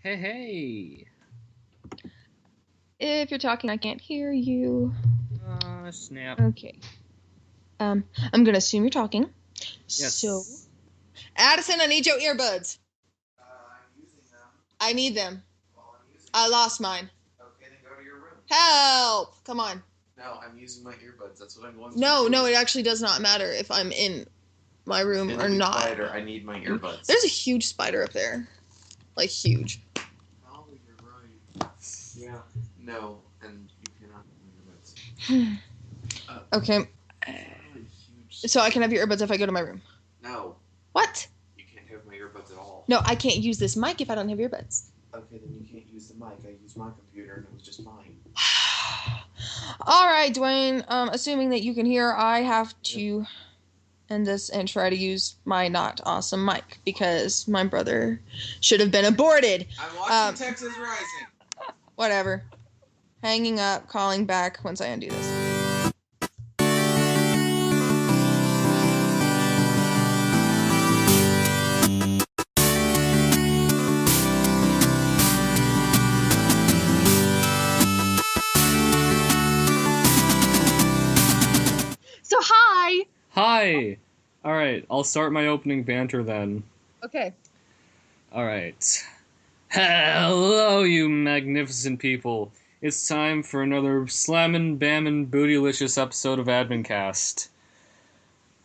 Hey, hey. If you're talking, I can't hear you. Snap. Okay. I'm gonna assume you're talking. Yes. So, Adison, I need your earbuds. I'm using them. I need them. Well, I'm using I lost mine. Okay, then go to your room. Help! Come on. No, I'm using my earbuds. That's what I'm going to No, do. it actually does not matter if I'm in my room It'll or be not. quieter. I need my earbuds. There's a huge spider up there. Like, huge. Oh, you're right. Yeah. No, and you cannot have earbuds. Okay. Really huge. So I can have your earbuds if I go to my room. No. What? You can't have my earbuds at all. No, I can't use this mic if I don't have earbuds. Okay, then you can't use the mic. I use my computer, and it was just mine. All right, Dwayne. Assuming that you can hear, I have to end this and try to use my not awesome mic because my brother should have been aborted. I'm watching Texas Rising. Whatever. Hanging up, calling back once I undo this. So, hi! Hi. All right, I'll start my opening banter then. Okay. All right. Hello, you magnificent people. It's time for another slammin', bammin', bootylicious episode of Admincast.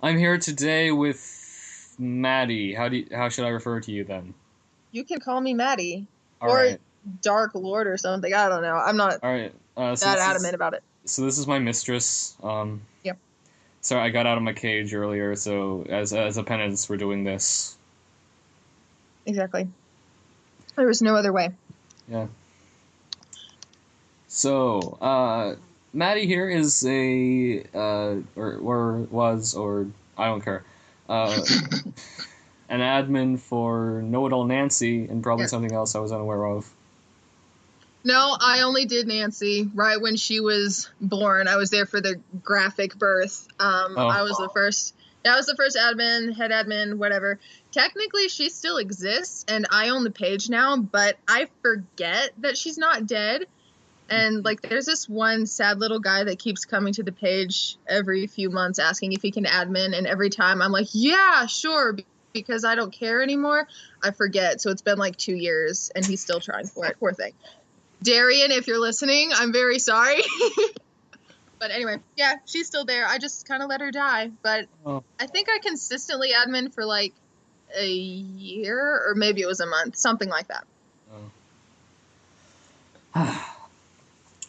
I'm here today with Maddie. How should I refer to you then? You can call me Maddie. All or right. Dark Lord or something. I don't know. I'm not All right. that adamant about it. So this is my mistress. Yep. Sorry, I got out of my cage earlier, so as a penance, we're doing this. Exactly. There was no other way. Yeah. So, Maddie here is a, or was, or I don't care, an admin for Know-It-All Nancy, and probably something else I was unaware of. No, I only did Nancy right when she was born. I was there for the graphic birth. I was the first. Yeah, I was the first admin, head admin, whatever. Technically, she still exists, and I own the page now, but I forget that she's not dead. And, like, there's this one sad little guy that keeps coming to the page every few months asking if he can admin, and every time I'm like, yeah, sure, because I don't care anymore. I forget, so it's been, like, 2 years, and he's still trying for it. Poor thing. Darian, if you're listening, I'm very sorry. But anyway, yeah, she's still there. I just kind of let her die. But I think I consistently admin for like a year, or maybe it was a month, something like that.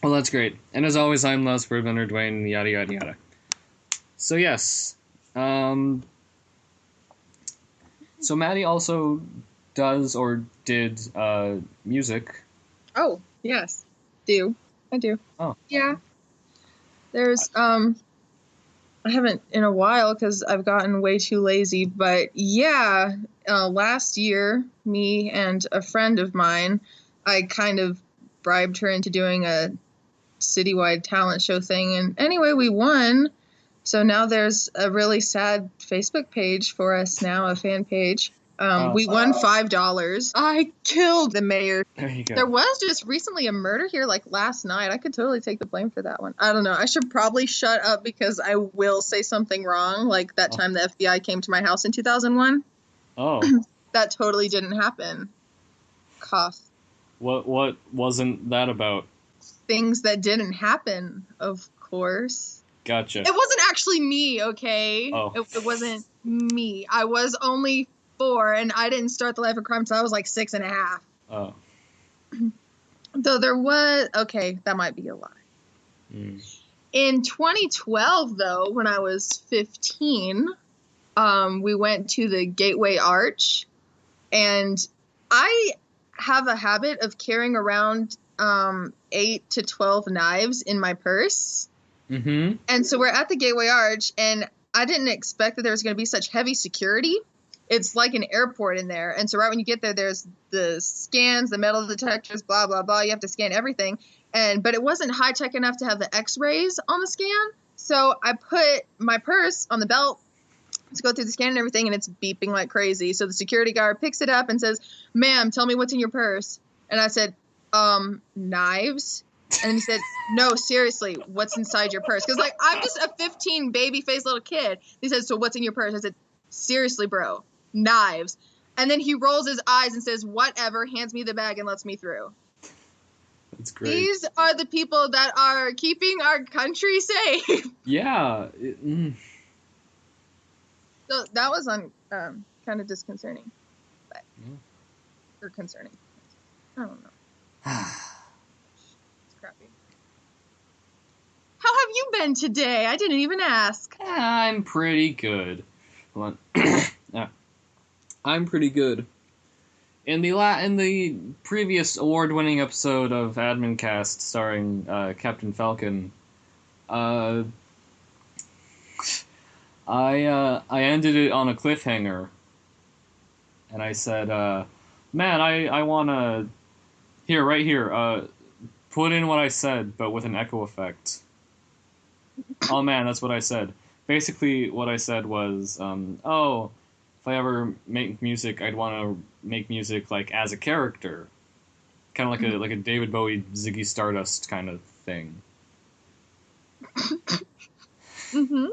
Well, that's great. And as always, I'm Les Birdbender, Dwayne, yada yada yada. So yes, so Maddie also does or did music. Oh, yes. I do. Oh. Yeah. There's, I haven't in a while because I've gotten way too lazy, but yeah, last year, me and a friend of mine, I kind of bribed her into doing a citywide talent show thing, and anyway, we won. So now there's a really sad Facebook page for us now, a fan page. We won $5. I killed the mayor. There you go. There was just recently a murder here, like last night. I could totally take the blame for that one. I don't know. I should probably shut up because I will say something wrong, like that time the FBI came to my house in 2001. Oh. That totally didn't happen. Cough. What wasn't that about? Things that didn't happen, of course. Gotcha. It wasn't actually me, okay? Oh. It wasn't me. I was only 4, and I didn't start the life of crime until I was like 6.5. Oh. Though there was... Okay, that might be a lie. In 2012, though, when I was 15, we went to the Gateway Arch, and I have a habit of carrying around 8 to 12 knives in my purse. Mm-hmm. And so we're at the Gateway Arch, and I didn't expect that there was going to be such heavy security. It's like an airport in there. And so right when you get there, there's the scans, the metal detectors, blah, blah, blah. You have to scan everything. But it wasn't high tech enough to have the x-rays on the scan. So I put my purse on the belt to go through the scan and everything, and it's beeping like crazy. So the security guard picks it up and says, "Ma'am, tell me what's in your purse." And I said, knives? And he said, no, seriously, what's inside your purse? Because, like, I'm just a 15 baby-faced little kid. He said, so what's in your purse? I said, seriously, bro, knives. And then he rolls his eyes and says, whatever, hands me the bag and lets me through. That's great. These are the people that are keeping our country safe. Yeah. So that was kind of disconcerting. But, or concerning. I don't know. It's crappy. How have you been today? I didn't even ask. I'm pretty good. Hold on. I'm pretty good. In the previous award-winning episode of Admincast starring Captain Falcon, I ended it on a cliffhanger, and I said, "Man, I wanna right here, put in what I said, but with an echo effect." Oh man, that's what I said. Basically, what I said was, if I ever make music, I'd want to make music like as a character, kind of like a David Bowie, Ziggy Stardust kind of thing. Mm-hmm.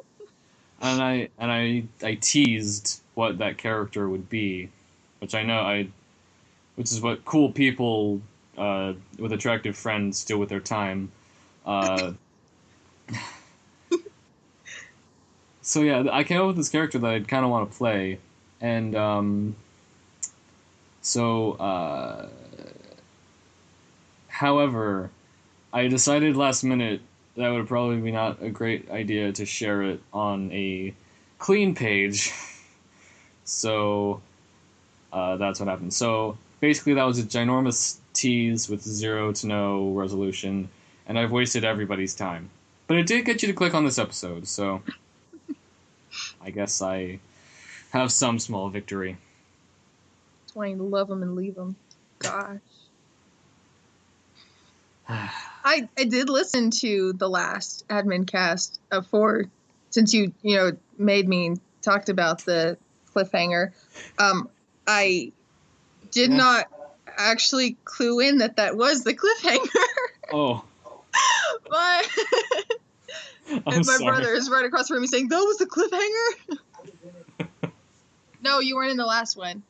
And I teased what that character would be, which which is what cool people with attractive friends do with their time. So yeah, I came up with this character that I'd kind of want to play, and however, I decided last minute that it would probably be not a great idea to share it on a clean page. So that's what happened. So basically, that was a ginormous tease with 0 to no resolution, and I've wasted everybody's time. But it did get you to click on this episode, so I guess I have some small victory. That's why you love them and leave them. Gosh. I did listen to the last Admincast since you made me talked about the cliffhanger. I did not actually clue in that was the cliffhanger. Oh. But and my brother is right across from me saying, that was the cliffhanger? No, you weren't in the last one.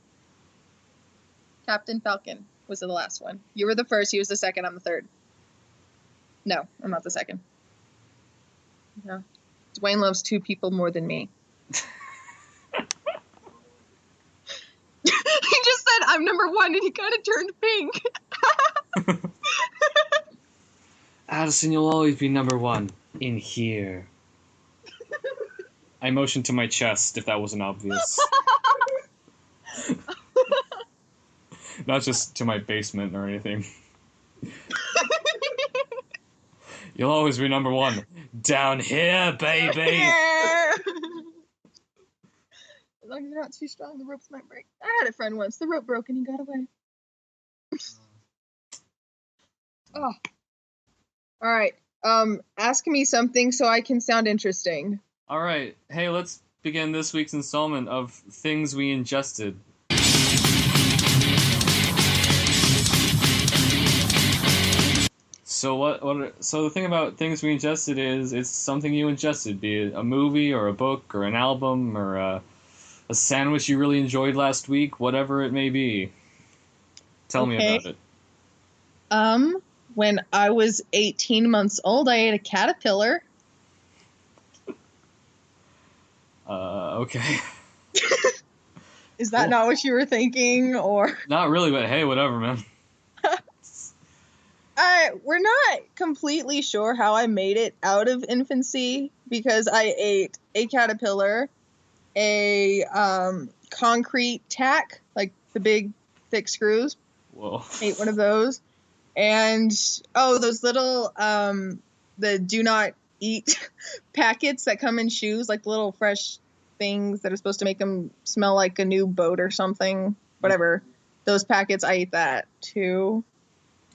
Captain Falcon was the last one. You were the first, he was the second, I'm the third. No, I'm not the second. No. Dwayne loves 2 people more than me. He just said, I'm number 1, and he kind of turned pink. Adison, you'll always be number 1 in here. I motioned to my chest, if that wasn't obvious. Not just to my basement or anything. You'll always be number 1 down here, baby. As long as you're not too strong, the ropes might break. I had a friend once. The rope broke and he got away. Oh. All right. Ask me something so I can sound interesting. All right. Hey, let's begin this week's installment of Things We Ingested. So the thing about Things We Ingested is it's something you ingested, be it a movie or a book or an album or a sandwich you really enjoyed last week, whatever it may be. Tell me about it. When I was 18 months old, I ate a caterpillar. Okay. Is that not what you were thinking, or? Not really, but hey, whatever, man. We're not completely sure how I made it out of infancy, because I ate a caterpillar, a concrete tack, like the big thick screws. Whoa. Ate one of those. And, those little, the do not eat packets that come in shoes, like the little fresh things that are supposed to make them smell like a new boat or something. Whatever. Those packets, I ate that too.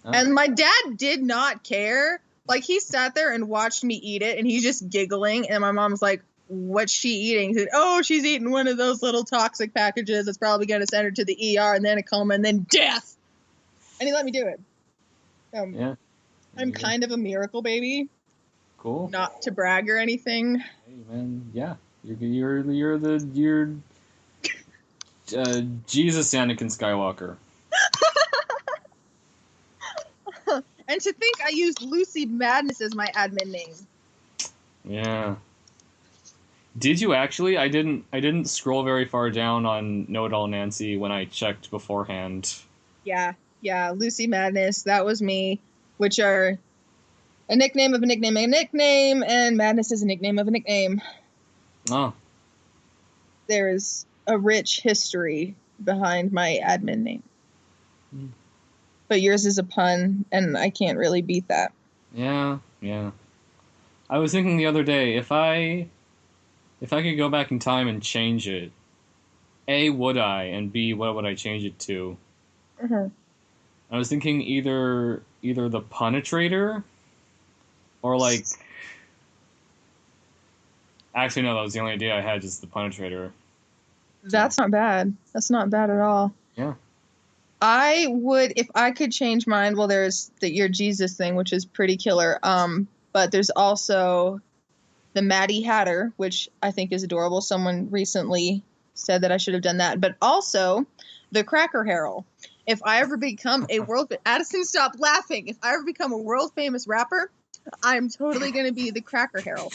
Oh. And my dad did not care. Like, he sat there and watched me eat it, and he's just giggling. And my mom's like, what's she eating? He said, she's eating one of those little toxic packages that's probably going to send her to the ER and then a coma and then death. And he let me do it. Yeah. I'm kind of a miracle baby. Cool. Not to brag or anything. Hey man, yeah. You're Jesus Anakin Skywalker. And to think I used Lucy Madness as my admin name. Yeah. Did you actually? I didn't scroll very far down on Know It All Nancy when I checked beforehand. Yeah, Lucy Madness, that was me, which are a nickname of a nickname of a nickname, and Madness is a nickname of a nickname. Oh. There's a rich history behind my admin name. But yours is a pun, and I can't really beat that. Yeah. I was thinking the other day, if I could go back in time and change it, A, would I, and B, what would I change it to? Mm-hmm. I was thinking either the Punetrator, or like... Actually, no, that was the only idea I had, just the Punetrator. That's not bad. That's not bad at all. Yeah. I would, if I could change mine, well, there's your Jesus thing, which is pretty killer. But there's also the Maddie Hatter, which I think is adorable. Someone recently said that I should have done that. But also the Cracker Herald. If I ever become a Adison, stop laughing. If I ever become a world famous rapper, I'm totally going to be the Cracker Herald.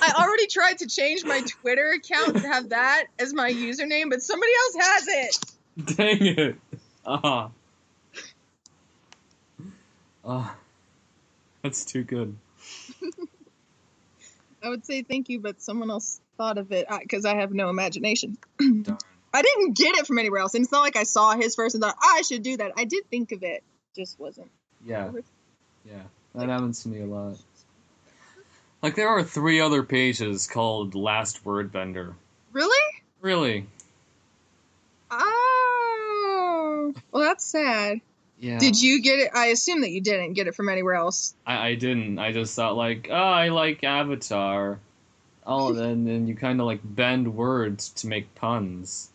I already tried to change my Twitter account to have that as my username, but somebody else has it. Dang it. That's too good. I would say thank you, but someone else thought of it because I have no imagination. Darn. I didn't get it from anywhere else, and it's not like I saw his first and thought, I should do that. I did think of it, just wasn't. Yeah, that happens to me a lot. Like, there are 3 other pages called Last Word Bender. Really? Oh, well, that's sad. Yeah. Did you get it? I assume that you didn't get it from anywhere else. I didn't. I just thought, like, I like Avatar. Oh, then you kind of, like, bend words to make puns.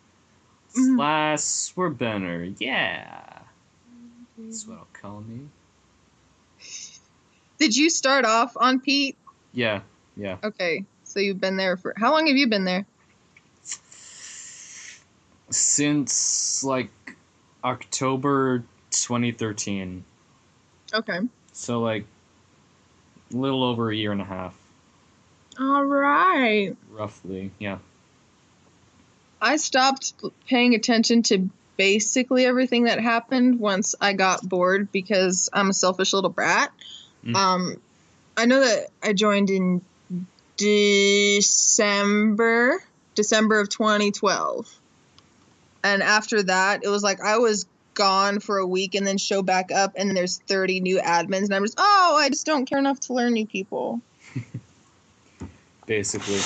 Mm-hmm. Last Word Bender, yeah. That's what I'll call me. Did you start off on Pete? Yeah. Okay, so you've been there for... How long have you been there? Since, like, October 2013. Okay. So, like, a little over a year and a half. All right. Roughly, yeah. I stopped paying attention to basically everything that happened once I got bored because I'm a selfish little brat. I know that I joined in December of 2012. And after that, it was like I was gone for a week and then show back up and then there's 30 new admins and I'm just, I just don't care enough to learn new people. Basically.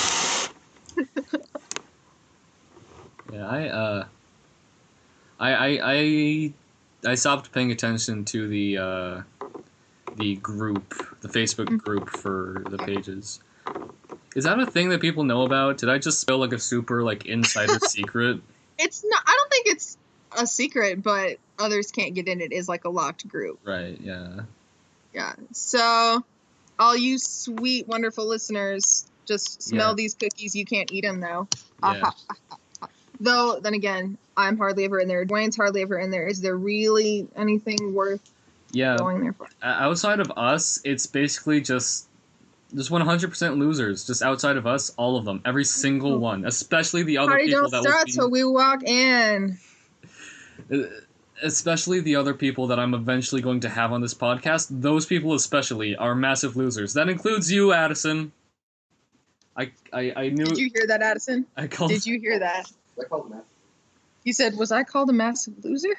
Yeah, I stopped paying attention to the group, the Facebook group for the pages. Is that a thing that people know about? Did I just spill like a super like insider secret? It's not. I don't think it's a secret, but others can't get in. It is like a locked group. Right. Yeah. Yeah. So, all you sweet, wonderful listeners, just smell these cookies. You can't eat them though. Yeah. Though, then again, I'm hardly ever in there. Dwayne's hardly ever in there. Is there really anything worth going there for? Outside of us, it's basically just 100% losers. Just outside of us, all of them, every single one, especially the other people that start till we walk in. Especially the other people that I'm eventually going to have on this podcast. Those people especially are massive losers. That includes you, Adison. I knew. Did you hear that, Adison? Did you hear that? I called him that. He said, "Was I called a massive loser?"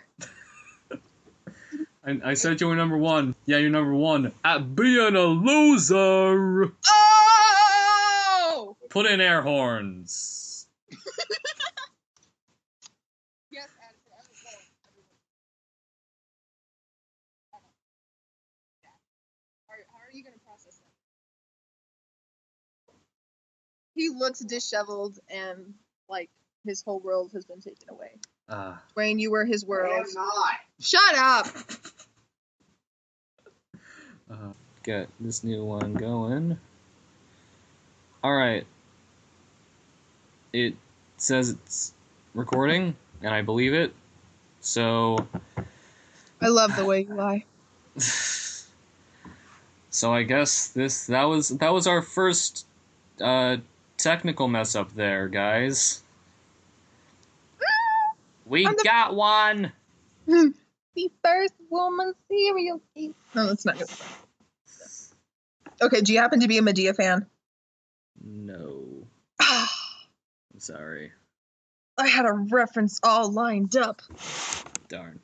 I said you were number 1. Yeah, you're number 1 at being a loser. Oh! Put in air horns. Yes, Addison. How are you going to process that? He looks disheveled and like his whole world has been taken away. Dwayne, you were his world. I am not. Shut up! Get this new one going. Alright. It says it's recording, and I believe it. So... I love the way you lie. So I guess that was our first technical mess up there, guys. We got one! The first woman serial killer. No, that's not good. Okay, do you happen to be a Medea fan? No. I'm sorry. I had a reference all lined up. Darn.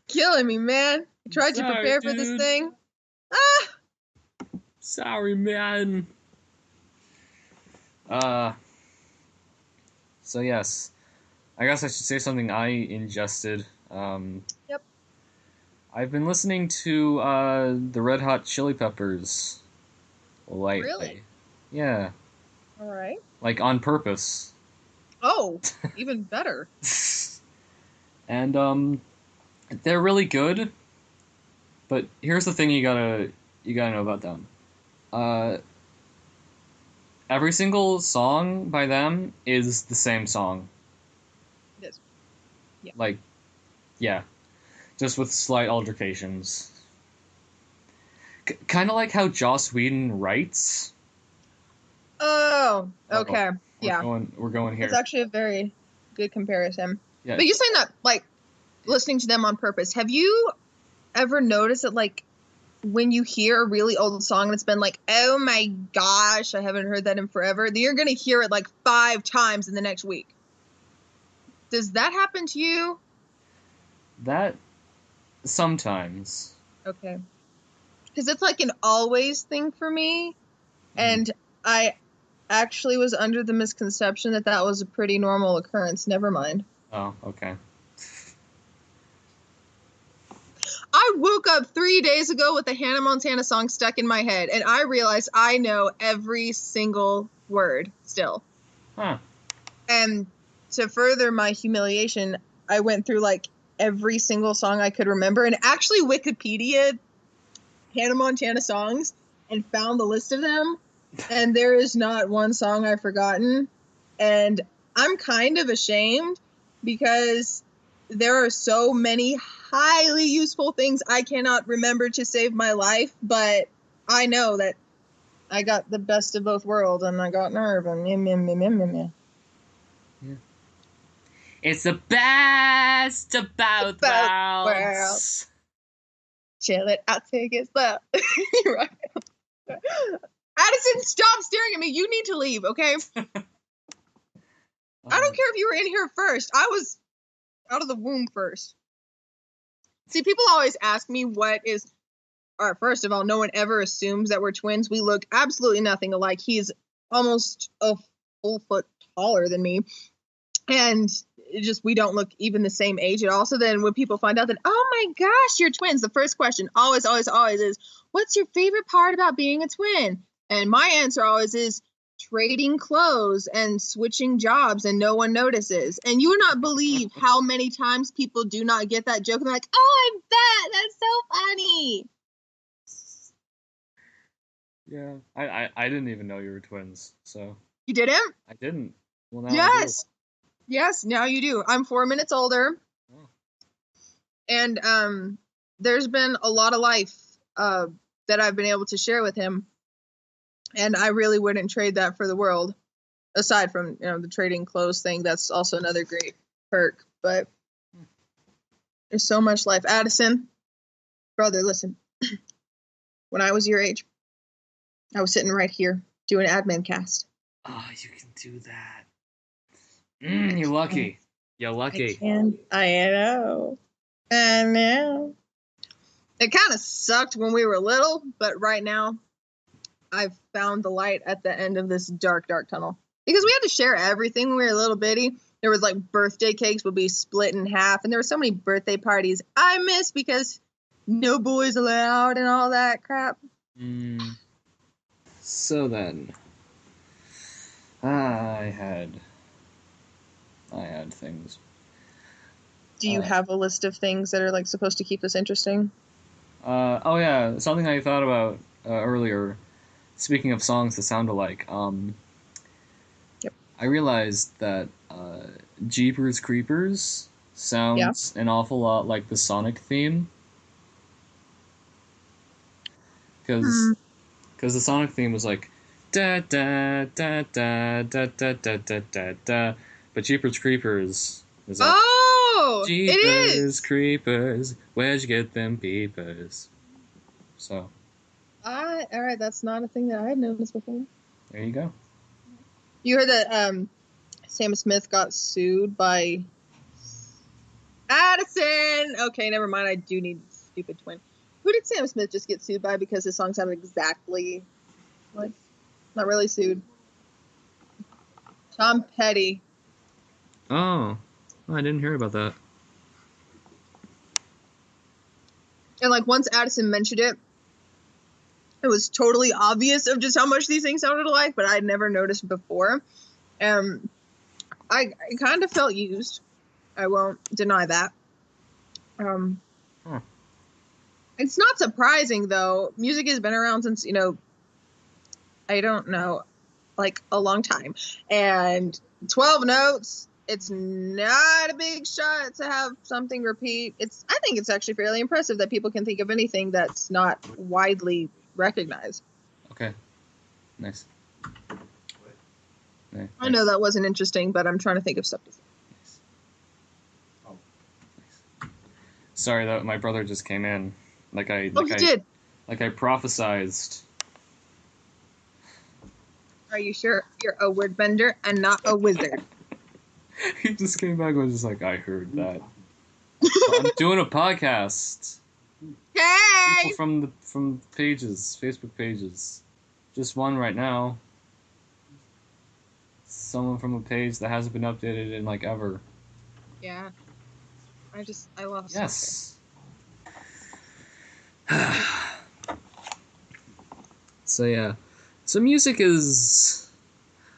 Killing me, man. I tried to prepare for this thing. Sorry, man. So yes. I guess I should say something I ingested. Yep. I've been listening to the Red Hot Chili Peppers lately. Really? Yeah. All right. Like on purpose. Oh, even better. And they're really good. But here's the thing you gotta know about them. Every single song by them is the same song. It is. Yeah. Like, yeah. Just with slight altercations. Kind of like how Joss Whedon writes. Oh, okay. Yeah. We're going here. It's actually a very good comparison. Yeah. But you're saying that, like, listening to them on purpose. Have you ever noticed that, like, when you hear a really old song and it's been like, oh my gosh, I haven't heard that in forever, then you're going to hear it like 5 times in the next week. Does that happen to you? That sometimes. Okay. Because it's like an always thing for me. And I actually was under the misconception that that was a pretty normal occurrence. Never mind. Oh, okay. I woke up 3 days ago with the Hannah Montana song stuck in my head, and I realized I know every single word still. Huh. And to further my humiliation, I went through like every single song I could remember and actually Wikipedia'd Hannah Montana songs and found the list of them. And there is not one song I've forgotten. And I'm kind of ashamed because there are so many highly useful things I cannot remember to save my life, but I know that I got the best of both worlds and I got nerve and yeah. It's the best of both worlds. Chill it out, take it slow. You're right. Adison, stop staring at me. You need to leave, okay? I don't care if you were in here first. I was out of the womb first. See, people always ask me first of all, no one ever assumes that we're twins. We look absolutely nothing alike. He's almost a full foot taller than me. And we don't look even the same age at all. So then when people find out that, oh my gosh, you're twins, the first question always is, what's your favorite part about being a twin? And my answer always is trading clothes and switching jobs and no one notices. And you would not believe how many times people do not get that joke. And they're like, oh, I bet, that's so funny. Yeah, I didn't even know you were twins, so. You didn't? I didn't. Well, now yes. I do. Yes, now you do. I'm 4 minutes older. Oh. And there's been a lot of life that I've been able to share with him. And I really wouldn't trade that for the world. Aside from, the trading clothes thing, that's also another great perk. But there's so much life. Adison, brother, listen. When I was your age, I was sitting right here doing Admincast. Oh, you can do that. You're lucky. You're lucky. I know. It kind of sucked when we were little, but right now, I've found the light at the end of this dark, dark tunnel. Because we had to share everything when we were little bitty. There was like birthday cakes would be split in half, and there were so many birthday parties I missed because no boys allowed and all that crap. So then, I had I had things. Do you have a list of things that are like supposed to keep this interesting? Oh yeah, something I thought about earlier. Speaking of songs that sound alike, Yep. I realized that Jeepers Creepers sounds an awful lot like the Sonic theme. Because the Sonic theme was like da da da da da da da da da da, but Jeepers Creepers is like It Jeepers is! Creepers, where'd you get them peepers? So. Alright, that's not a thing that I had noticed before. There you go. You heard that Sam Smith got sued by Adison! Okay, never mind, I do need a stupid twin. Who did Sam Smith just get sued by because his song sounded exactly like... Not really sued. Tom Petty. Oh, I didn't hear about that. And like once Adison mentioned it, it was totally obvious of just how much these things sounded alike, but I'd never noticed before. I kind of felt used. I won't deny that. It's not surprising though. Music has been around since, I don't know, like a long time. And 12 notes, it's not a big shot to have something repeat. I think it's actually fairly impressive that people can think of anything that's not widely recognized. Okay. Nice. Nice. I know that wasn't interesting, but I'm trying to think of stuff to say. Nice. Oh, nice. Sorry that my brother just came in. He did. Like I prophesized. Are you sure you're a word bender and not a wizard? He just came back and was just like, I heard that. I'm doing a podcast. Hey! People from pages, Facebook pages. Just one right now. Someone from a page that hasn't been updated in like ever. Yeah. I lost. Yes. So yeah. So music is...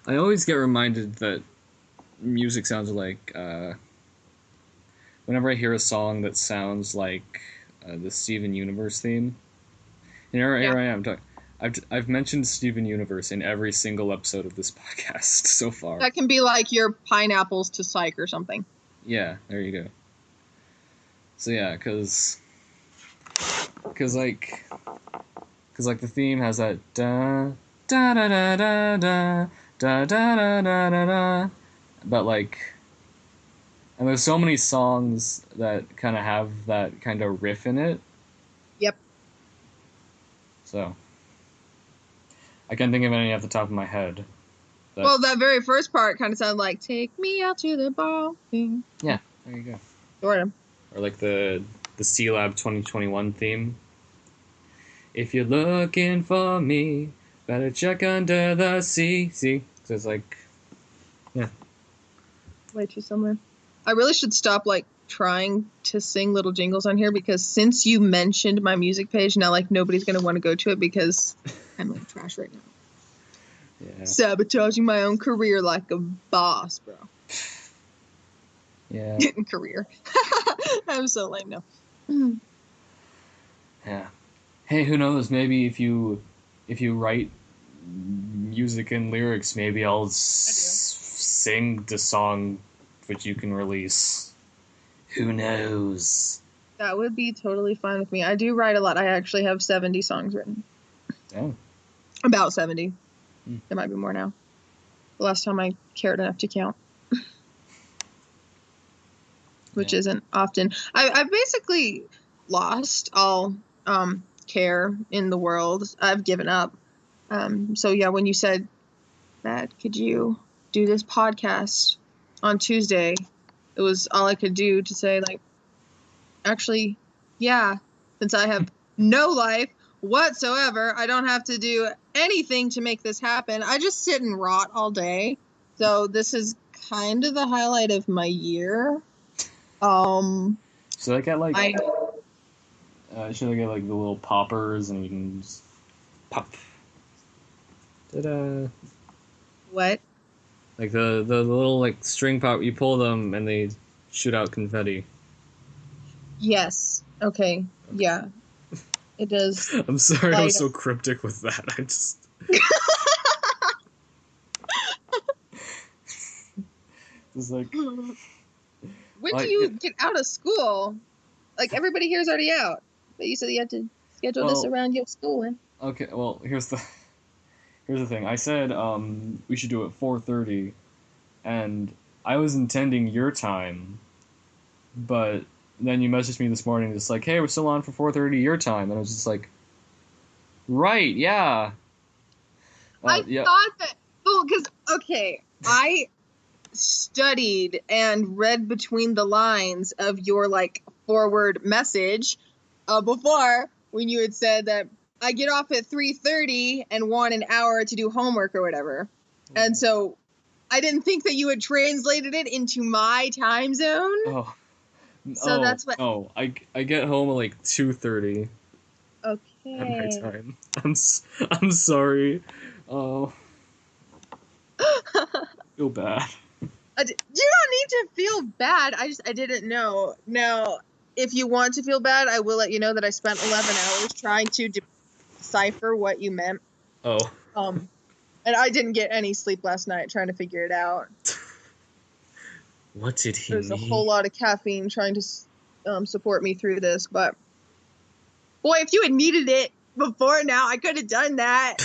I always get reminded that music sounds like... whenever I hear a song that sounds like the Steven Universe theme. And here I am talking. I've mentioned Steven Universe in every single episode of this podcast so far. That can be like your pineapples to psych or something. Yeah, there you go. So yeah, because like the theme has that da da da da da da da da da da da da, but like, and there's so many songs that kind of have that kind of riff in it. Yep. So I can't think of any off the top of my head. Well, that very first part kind of sounded like "Take Me Out to the Ball Game." Yeah, there you go. Sort of. Or like the C-Lab 2021 theme. If you're looking for me, better check under the sea. See? So it's like, yeah. Way too similar. I really should stop like trying to sing little jingles on here because since you mentioned my music page, now like nobody's gonna want to go to it because I'm like trash right now. Yeah. Sabotaging my own career like a boss, bro. Yeah. Career. I'm so lame now. Yeah. Hey, who knows? Maybe if you write music and lyrics, maybe I'll sing the song which you can release. Who knows? That would be totally fine with me. I do write a lot. I actually have 70 songs written. Oh. About 70. There might be more now. The last time I cared enough to count. Which isn't often. I've basically lost all care in the world. I've given up. So yeah, when you said that, could you do this podcast on Tuesday? It was all I could do to say, like, actually, yeah, since I have no life whatsoever, I don't have to do anything to make this happen. I just sit and rot all day. So this is kind of the highlight of my year. Should I get like should I get like the little poppers and we can just pop? Ta-da! What? Like the little like string pop, you pull them and they shoot out confetti. Yes. Okay. Yeah. It does. I'm sorry I was so Light cryptic with that. I just it's like When do you get out of school? Like everybody here's already out, but you said you had to schedule this around your schooling. Okay, well here's the thing. I said we should do it 4:30, and I was intending your time, but then you messaged me this morning just like, hey, we're still on for 4:30 your time, and I was just like, right, yeah. I Yeah. thought that. Oh, because okay, I studied and read between the lines of your like forward message before when you had said that I get off at 3:30 and want an hour to do homework or whatever. And so I didn't think that you had translated it into my time zone. Oh. So that's what. Oh, I get home at like 2:30. Okay. At my time. I'm sorry. Oh. Feel bad. You don't need to feel bad. I didn't know. Now, if you want to feel bad, I will let you know that I spent 11 hours trying to decipher what you meant. Oh. And I didn't get any sleep last night trying to figure it out. What did he There's mean? a whole lot of caffeine trying to support me through this, but boy, if you had needed it before now, I could have done that.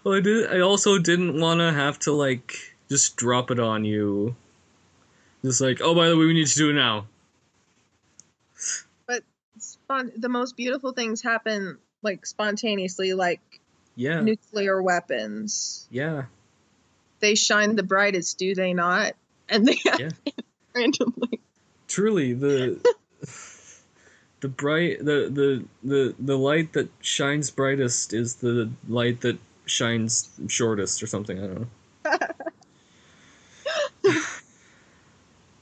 Well, I also didn't want to have to like just drop it on you. Just like, oh, by the way, we need to do it now. But the most beautiful things happen like spontaneously, like nuclear weapons. Yeah. They shine the brightest, do they not? And they happen randomly. Truly, the light that shines brightest is the light that shines shortest, or something. I don't know.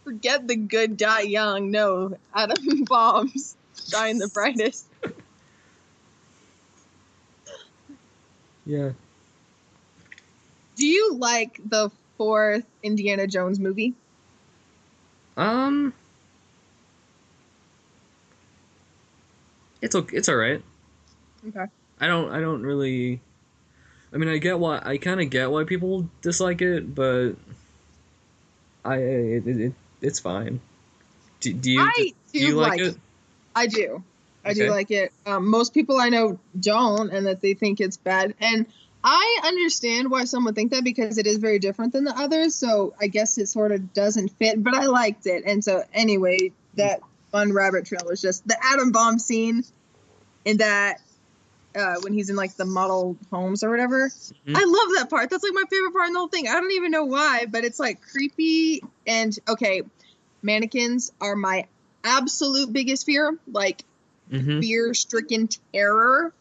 Forget the good die young. No, atom bombs shine the brightest. Yeah. Do you like the 4th Indiana Jones movie? It's all right. Okay. I don't really. I mean, I kind of get why people dislike it, but it's fine. Do you like it? I do. I do like it. Most people I know don't, and that they think it's bad. And I understand why some would think that, because it is very different than the others. So I guess it sort of doesn't fit, but I liked it. And so anyway, that fun rabbit trail was just the atom bomb scene in that when he's in like the model homes or whatever. Mm-hmm. I love that part. That's like my favorite part in the whole thing. I don't even know why, but it's like creepy. And okay, mannequins are my absolute biggest fear, like fear-stricken terror.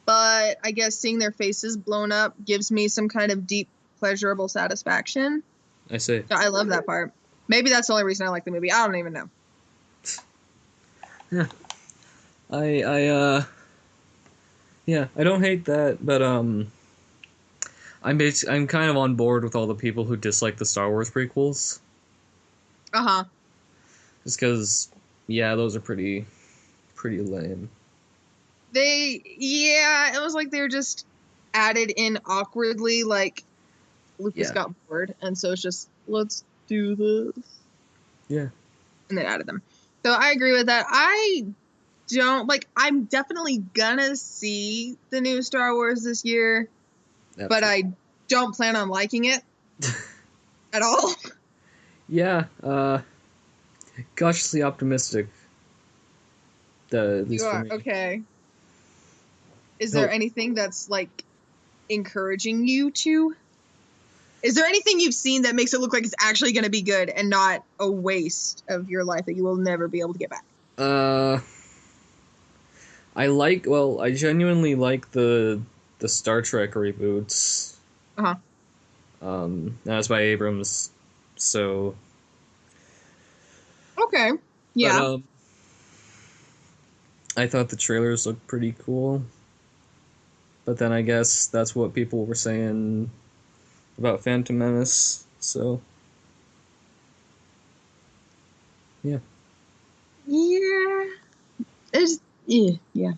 But I guess seeing their faces blown up gives me some kind of deep, pleasurable satisfaction. I see. So I love that part. Maybe that's the only reason I like the movie. I don't even know. Yeah. I don't hate that, but I'm kind of on board with all the people who dislike the Star Wars prequels. Uh-huh. Just because, those are pretty lame. It was like they were just added in awkwardly, like Lucas got bored, and so it's just, let's do this. Yeah. And then added them. So I agree with that. I'm definitely gonna see the new Star Wars this year, but I don't plan on liking it at all. Yeah, cautiously optimistic. You are, okay. Is there anything that's, like, encouraging you to? Is there anything you've seen that makes it look like it's actually going to be good and not a waste of your life that you will never be able to get back? I genuinely like the Star Trek reboots. Uh-huh. That's by Abrams, so... Okay, yeah. But, I thought the trailers looked pretty cool. But then I guess that's what people were saying about Phantom Menace. So, yeah. Yeah. Yeah.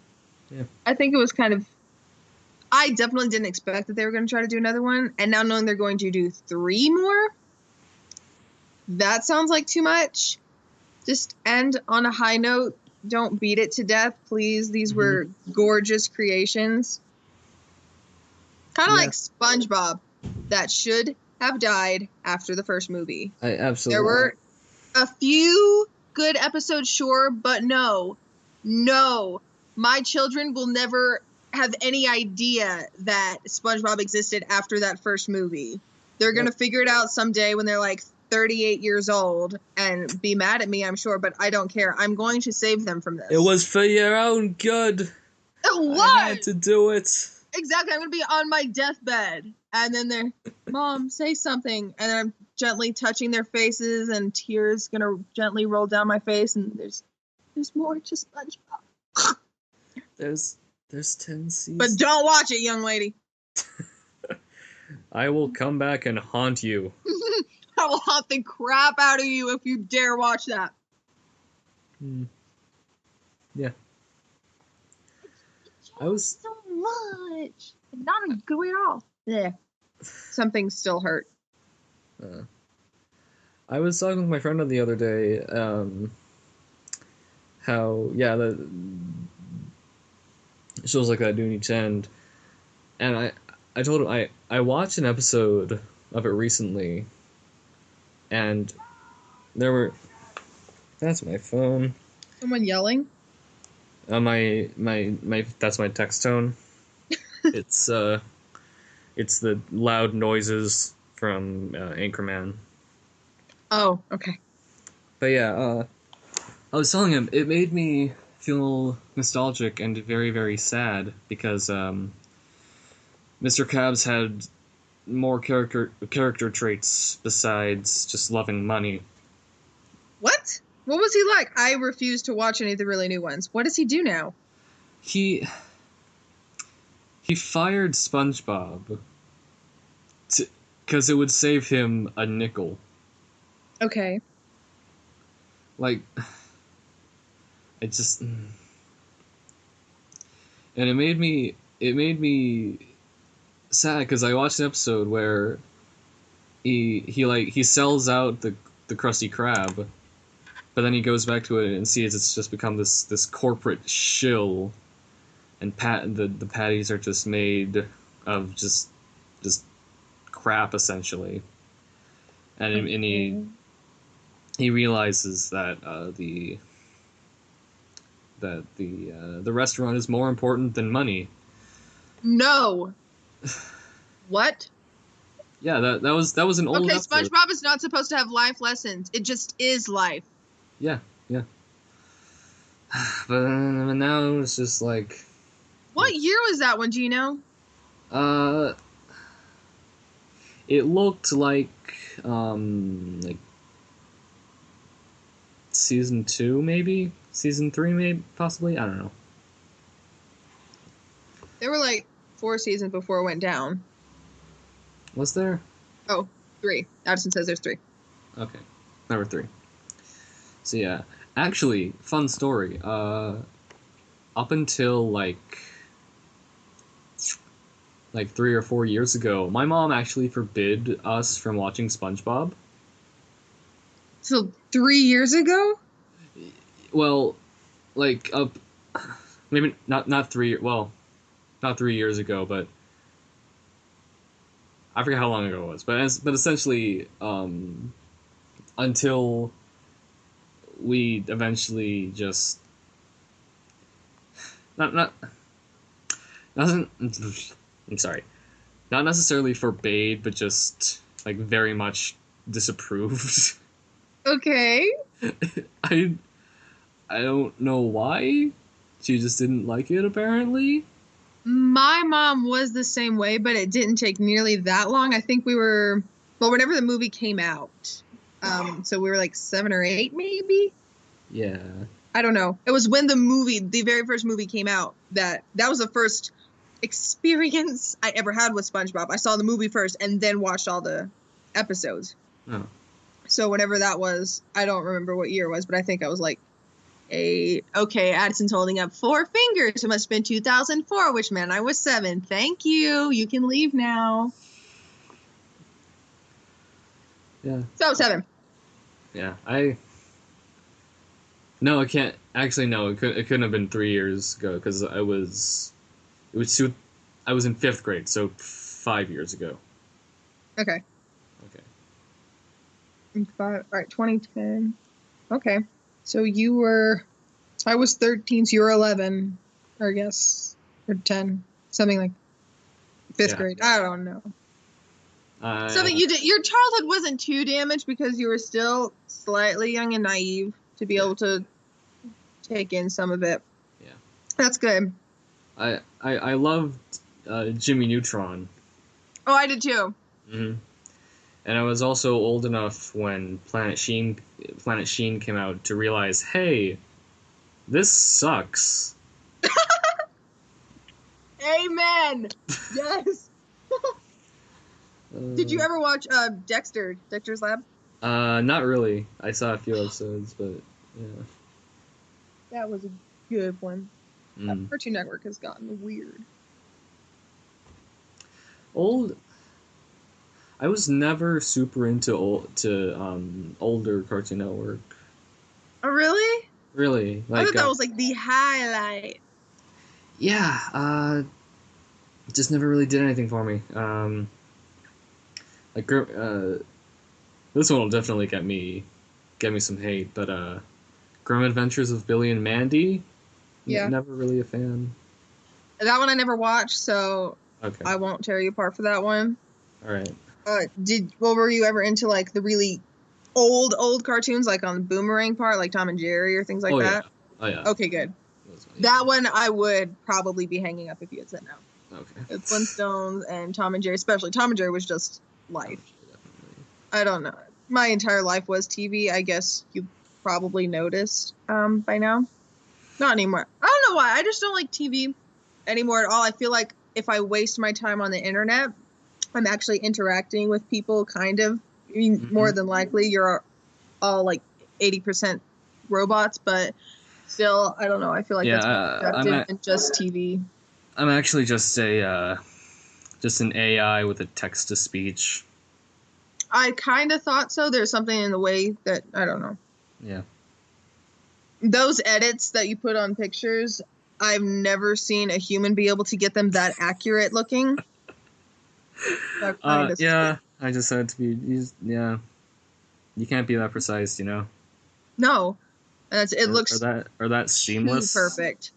I think it was kind of... I definitely didn't expect that they were going to try to do another one. And now knowing they're going to do 3 more, that sounds like too much. Just end on a high note. Don't beat it to death, please. These were gorgeous creations. Kind of like SpongeBob, that should have died after the first movie. Absolutely. There were a few good episodes, sure, but no. My children will never have any idea that SpongeBob existed after that first movie. They're going to figure it out someday when they're like 38 years old and be mad at me, I'm sure, but I don't care. I'm going to save them from this. It was for your own good. It was! I had to do it. Exactly. I'm going to be on my deathbed. And then they're, Mom, say something. And then I'm gently touching their faces and tears going to gently roll down my face. And there's more to SpongeBob. There's 10 seasons. But don't watch it, young lady. I will come back and haunt you. I will haunt the crap out of you if you dare watch that. Yeah. I was so much. Not a good way at all. Yeah. Something still hurt. I was talking with my friend the other day, how, the shows like that do each end. And I told him I watched an episode of it recently, and there were... That's my phone. Someone yelling? My that's my text tone. It's the loud noises from Anchorman. Oh, okay. But yeah, I was telling him it made me feel nostalgic and very, very sad because Mr. Krabs had more character traits besides just loving money. What? What was he like? I refuse to watch any of the really new ones. What does he do now? He fired SpongeBob because it would save him a nickel. Okay. Like, it just... And it made me sad because I watched an episode where he sells out the Krusty Krab, but then he goes back to it and sees it's just become this corporate shill, and the patties are just made of just crap essentially, and he realizes that the restaurant is more important than money. No. What? Yeah, that was an old episode. Okay, SpongeBob is not supposed to have life lessons. It just is life. Yeah. But now it's just like... What year was that one, do you know? It looked like season 2, maybe? Season 3, maybe? Possibly? I don't know. There were like 4 seasons before it went down. Was there? Oh, 3. Adison says there's 3. Okay. Number 3. So yeah. Actually, fun story. Up until like 3 or 4 years ago, my mom actually forbid us from watching SpongeBob. So 3 years ago? Well, like maybe not 3. Well, not 3 years ago, but I forget how long ago it was. But essentially, until we eventually just not I'm sorry, not necessarily forbade, but just like very much disapproved. Okay. I don't know why. She just didn't like it, apparently. My mom was the same way, but it didn't take nearly that long. I think we were, whenever the movie came out. So we were like 7 or 8, maybe? Yeah. I don't know. It was when the very first movie came out, that was the first experience I ever had with SpongeBob. I saw the movie first and then watched all the episodes. Oh. So whenever that was, I don't remember what year it was, but I think I was like 8. Okay, Adison's holding up 4 fingers. It must have been 2004, which meant I was 7. Thank you. You can leave now. Yeah. So 7. Yeah, No, I can't. Actually, no, it couldn't have been 3 years ago, because I was in 5th grade, so 5 years ago. Okay. Okay. All right, 2010. Okay. So I was 13, so you were 11, I guess, or 10, something like 5th grade. I don't know. Something you did. Your childhood wasn't too damaged because you were still slightly young and naive to be able to take in some of it. Yeah. That's good. I loved Jimmy Neutron. Oh, I did too. Mm-hmm. And I was also old enough when Planet Sheen came out to realize, hey, this sucks. Amen. Yes. Did you ever watch Dexter's Lab? Not really. I saw a few episodes, but yeah. That was a good one. Cartoon Network has gotten weird. I was never super into older Cartoon Network. Oh, really? Really? I thought that was like the highlight. Yeah, it just never really did anything for me. This one will definitely get me some hate, but Grim Adventures of Billy and Mandy? Yeah. Never really a fan. That one I never watched, so okay. I won't tear you apart for that one. Alright. Were you ever into like the really old cartoons, like on the Boomerang part, like Tom and Jerry or things like that? Yeah. Oh yeah. Okay, good. That one I would probably be hanging up if you had said no. Okay. It's Flintstones and Tom and Jerry, especially Tom and Jerry was just life. I don't know. My entire life was TV. I guess you probably noticed by now. Not anymore. I don't know why. I just don't like TV anymore at all. I feel like if I waste my time on the internet, I'm actually interacting with people, kind of. I mean, more than likely, you're all like 80% robots, but still, I don't know. I feel like that's more productive than just TV. I'm actually just an AI with a text to speech. I kind of thought so. There's something in the way that I don't know. Yeah. Those edits that you put on pictures, I've never seen a human be able to get them that accurate looking. Yeah, I just had to be. Yeah, you can't be that precise, you know. No, looks or that seamless. Too perfect.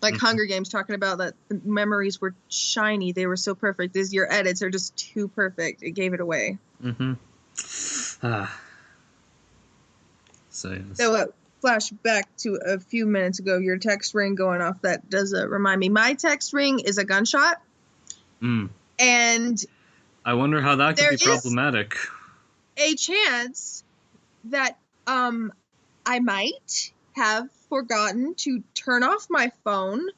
Like Hunger Games talking about that the memories were shiny, they were so perfect. Your edits are just too perfect. It gave it away. So yes. So flash back to a few minutes ago, your text ring going off. That does remind me. My text ring is a gunshot. And I wonder how that could be problematic. A chance that I might have forgotten to turn off my phone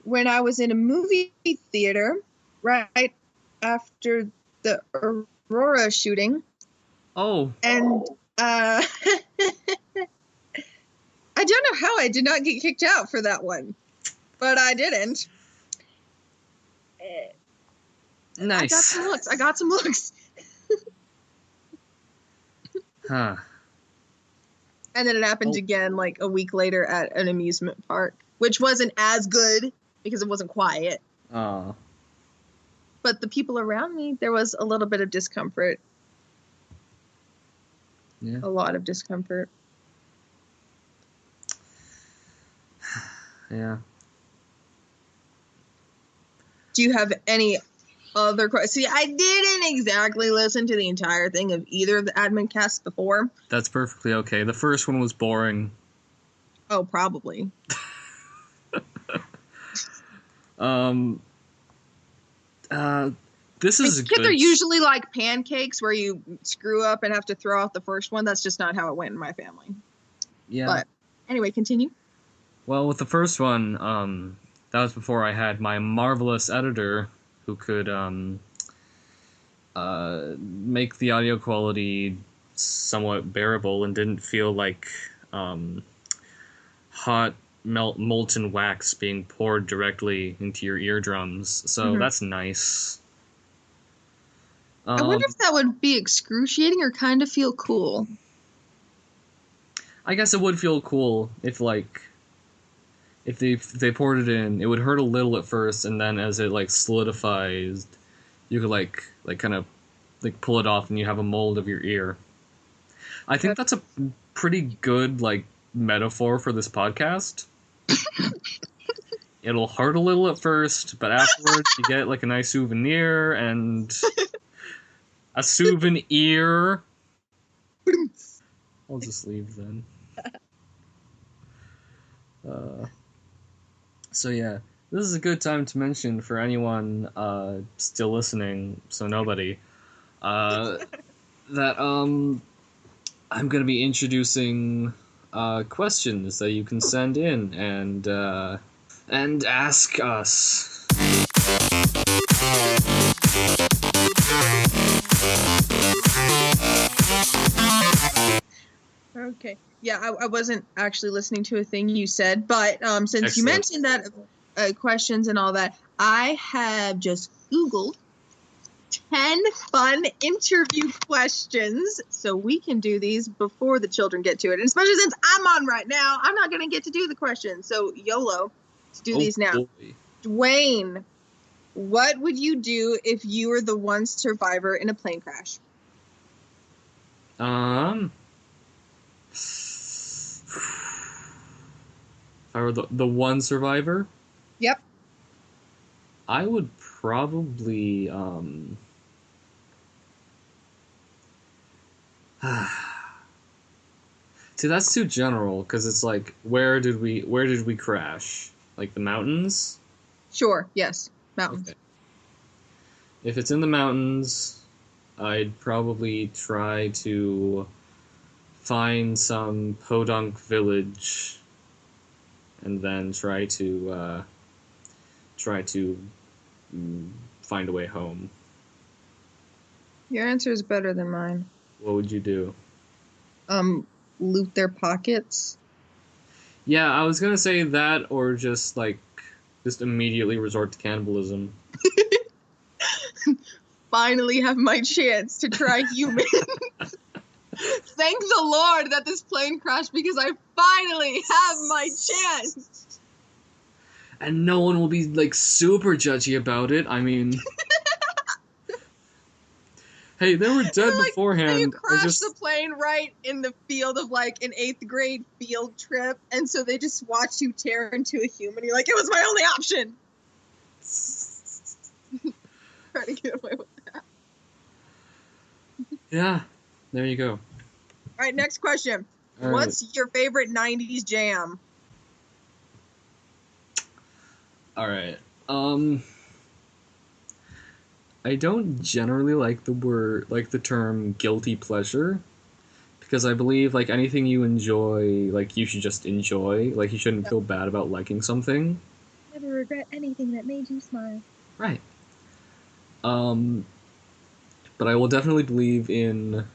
when I was in a movie theater right after the Aurora shooting. Oh. And I don't know how I did not get kicked out for that one, but I didn't. Nice. I got some looks. Huh. And then it happened again like a week later at an amusement park, which wasn't as good because it wasn't quiet. Oh. But the people around me, there was a little bit of discomfort. Yeah. A lot of discomfort. Yeah. Do you have any other questions? See, I didn't exactly listen to the entire thing of either of the Admincasts before. That's perfectly okay. The first one was boring. Oh, probably. This is kids are usually like pancakes where you screw up and have to throw out the first one. That's just not how it went in my family. Yeah. But anyway, continue. Well, with the first one, that was before I had my marvelous editor who could make the audio quality somewhat bearable and didn't feel like hot molten wax being poured directly into your eardrums. So that's nice. I wonder if that would be excruciating or kind of feel cool. I guess it would feel cool if they poured it in. It would hurt a little at first, and then as it like solidifies, you could like kind of like pull it off, and you have a mold of your ear. I think that's a pretty good like metaphor for this podcast. It'll hurt a little at first, but afterwards you get like a nice souvenir and a souvenir. I'll just leave then. So yeah, this is a good time to mention for anyone still listening, so nobody, that I'm gonna be introducing questions that you can send in and ask us. Okay. Yeah, I wasn't actually listening to a thing you said, but since Excellent. You mentioned that questions and all that, I have just Googled 10 fun interview questions, so we can do these before the children get to it. And especially since I'm on right now, I'm not going to get to do the questions. So YOLO, let's do these now. Boy. Dwayne, what would you do if you were the one survivor in a plane crash? If I were the one survivor? Yep. I would probably, see, that's too general, because it's like, where did we crash? Like the mountains? Sure, yes. Mountains. Okay. If it's in the mountains, I'd probably try to find some podunk village and then try to find a way home. Your answer is better than mine. What would you do? Loot their pockets. Yeah, I was gonna say that, or just immediately resort to cannibalism. Finally have my chance to try human. Thank the Lord that this plane crashed, because I finally have my chance. And no one will be super judgy about it. I mean, hey, they were dead beforehand. You crashed the plane right in the field of an 8th grade field trip, and so they just watched you tear into a human. You're like, it was my only option. Try to get away with that. Yeah, there you go. All right, next question. What's your favorite 90s jam? All right. I don't generally like the term guilty pleasure, because I believe anything you enjoy, you should just enjoy. You shouldn't feel bad about liking something. Never regret anything that made you smile. Right. But I will definitely believe in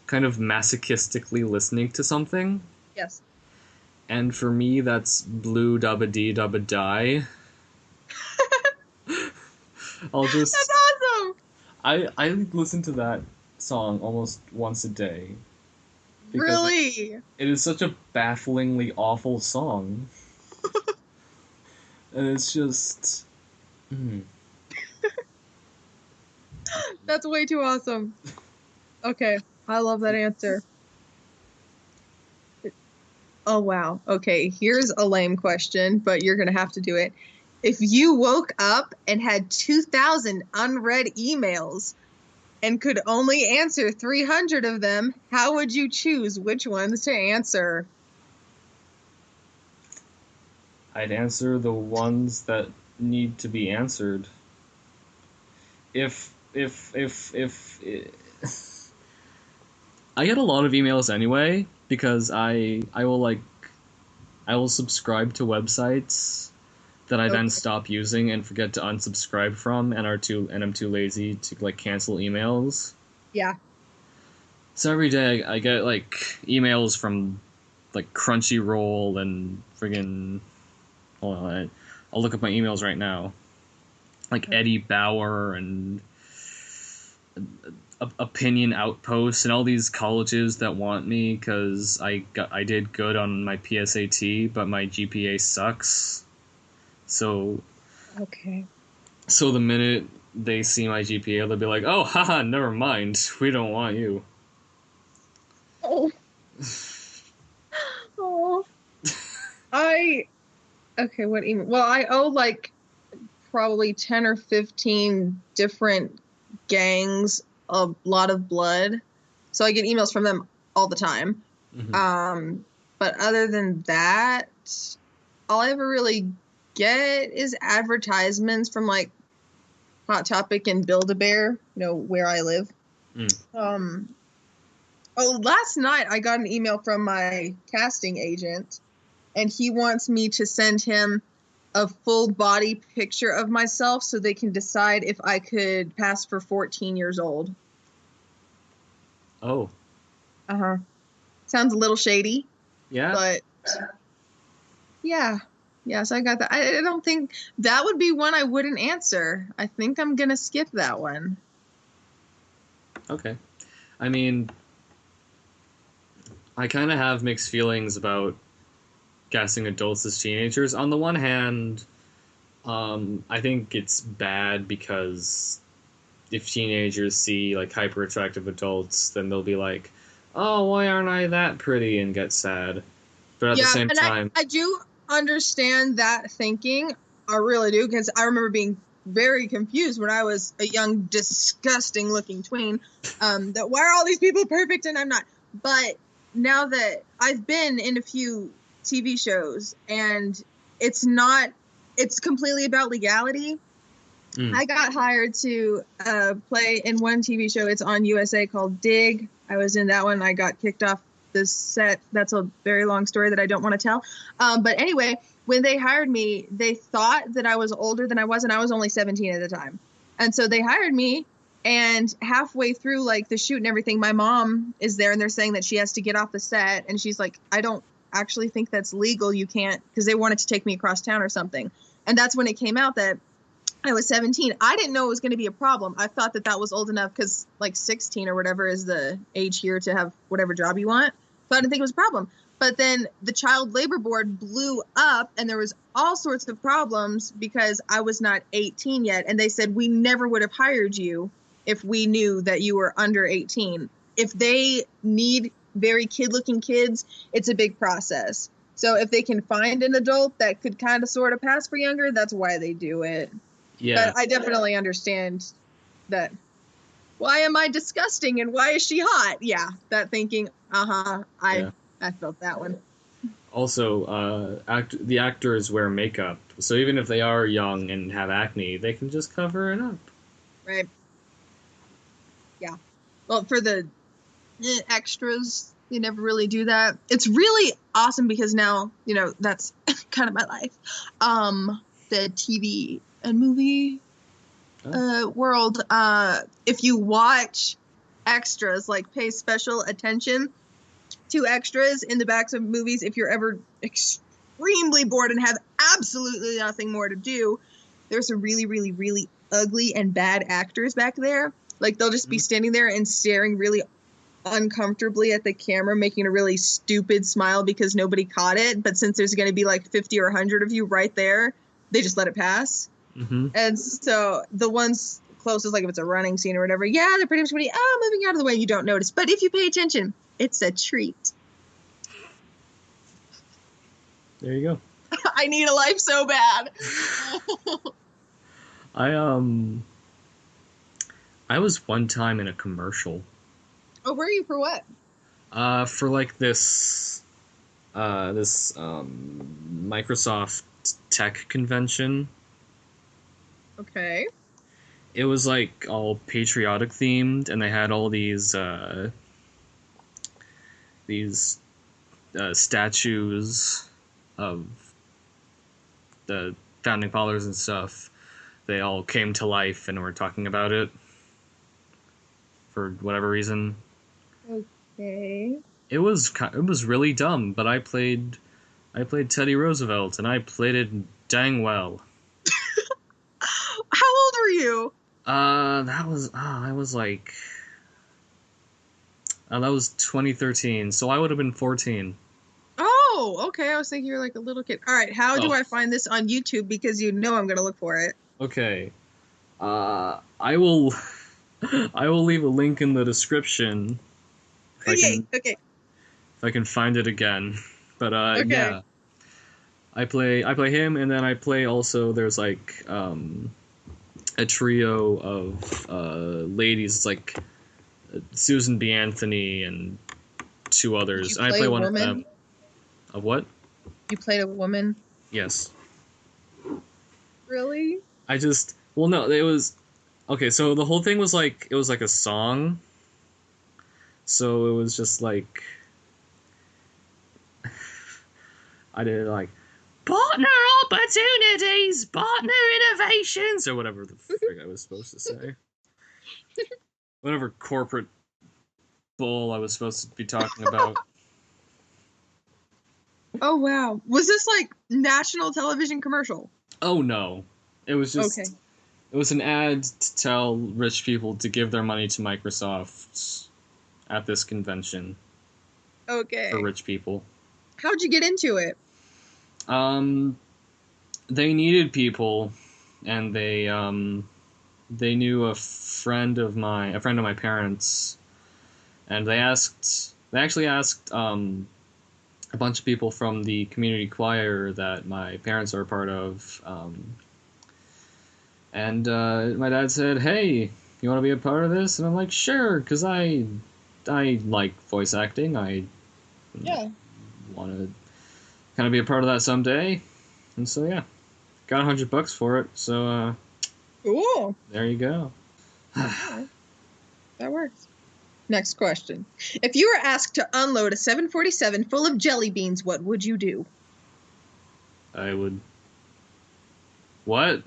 kind of masochistically listening to something. Yes. And for me, that's Blue Dubba Dee Dubba Die. That's awesome! I listen to that song almost once a day. Really? It is such a bafflingly awful song. And it's just... That's way too awesome. Okay, I love that answer. Oh, wow. Okay, here's a lame question, but you're going to have to do it. If you woke up and had 2,000 unread emails and could only answer 300 of them, how would you choose which ones to answer? I'd answer the ones that need to be answered. If I get a lot of emails anyway, because I will I will subscribe to websites that I then stop using and forget to unsubscribe from, and I'm too lazy to like cancel emails. Yeah. So every day I get like emails from like Crunchyroll and friggin'. Hold on, I'll look up my emails right now. Like Eddie Bauer and Opinion Outpost and all these colleges that want me because I did good on my PSAT, but my GPA sucks. So So the minute they see my GPA, they'll be like, "Oh, haha, never mind. We don't want you." Oh. Oh. Okay, what email? Well, I owe like probably 10 or 15 different gangs a lot of blood. So I get emails from them all the time. Mm-hmm. But other than that, all I ever really get is advertisements from like Hot Topic and Build-A-Bear, where I live. Last night I got an email from my casting agent, and he wants me to send him a full body picture of myself so they can decide if I could pass for 14 years old. Oh. Uh-huh. Sounds a little shady. Yeah. But yeah. Yes, I got that. I don't think that would be one I wouldn't answer. I think I'm going to skip that one. Okay. I mean, I kind of have mixed feelings about casting adults as teenagers. On the one hand, I think it's bad because if teenagers see like hyper attractive adults, then they'll be like, "Oh, why aren't I that pretty?" and get sad. But at the same time, I do understand that thinking. I really do, because I remember being very confused when I was a young, disgusting looking tween. That why are all these people perfect and I'm not? But now that I've been in a few TV shows and it's completely about legality. I got hired to play in one TV show. It's on USA called Dig. I was in that one. I got kicked off the set. That's a very long story that I don't want to tell. But anyway, when they hired me, they thought that I was older than I was, and I was only 17 at the time. And so they hired me, and halfway through like the shoot and everything, my mom is there, and they're saying that she has to get off the set, and she's like, "I don't actually think that's legal. You can't," because they wanted to take me across town or something. And that's when it came out that I was 17. I didn't know it was going to be a problem. I thought that was old enough because like 16 or whatever is the age here to have whatever job you want. So I didn't think it was a problem. But then the child labor board blew up and there was all sorts of problems because I was not 18 yet. And they said, we never would have hired you if we knew that you were under 18. If they need very kid-looking kids, it's a big process. So if they can find an adult that could kind of sort of pass for younger, that's why they do it. Yeah. But I definitely understand that. Why am I disgusting and why is she hot? Yeah, that thinking. I felt that one. Also, the actors wear makeup, so even if they are young and have acne, they can just cover it up. Right. Yeah. Well, for the extras, they never really do that. It's really awesome because now, that's kind of my life. The TV and movie world, if you watch extras, like pay special attention to extras in the backs of movies, if you're ever extremely bored and have absolutely nothing more to do, there's some really, really, really ugly and bad actors back there. Like they'll just be standing there and staring really uncomfortably at the camera, making a really stupid smile because nobody caught it. But since there's going to be like 50 or 100 of you right there, they just let it pass. Mm-hmm. And so the ones closest, like if it's a running scene or whatever, they're pretty much moving out of the way, you don't notice. But if you pay attention, it's a treat. There you go. I need a life so bad. I was one time in a commercial. Oh, were you for what? For like this Microsoft tech convention. Okay. It was like all patriotic themed, and they had all these statues of the founding fathers and stuff, they all came to life and were talking about it for whatever reason. Okay. It was really dumb, but I played Teddy Roosevelt and I played it dang well. How old were you? That was 2013, so I would have been 14. Oh, okay. I was thinking you were like a little kid. All right. How do Oh. I find this on YouTube? Because you know I'm going to look for it. Okay. I will leave a link in the description. Okay. If I can find it again. But Okay. yeah. I play him, and then I play also, there's like a trio of ladies. It's like Susan B. Anthony and two others. Did you And I play play a one woman? of what? You played a woman? Yes. Really? Well, no, it was okay. So the whole thing was like, it was like a song. So it was just like, I did like partner opportunities, partner innovations, or whatever the frick I was supposed to say. Whatever corporate bull I was supposed to be talking about. Oh, wow. Was this like national television commercial? Oh no. It was just Okay. It was an ad to tell rich people to give their money to Microsoft at this convention. Okay. For rich people. How'd you get into it? They needed people, and they knew a friend of my parents, and they actually asked a bunch of people from the community choir that my parents are a part of, and my dad said, "Hey, you want to be a part of this?" And I'm like, "Sure," because I like voice acting. I want to kind of be a part of that someday, and so yeah, got $100 for it. So Cool. there you go. That works. Next question. If you were asked to unload a 747 full of jelly beans, what would you do? I would. What?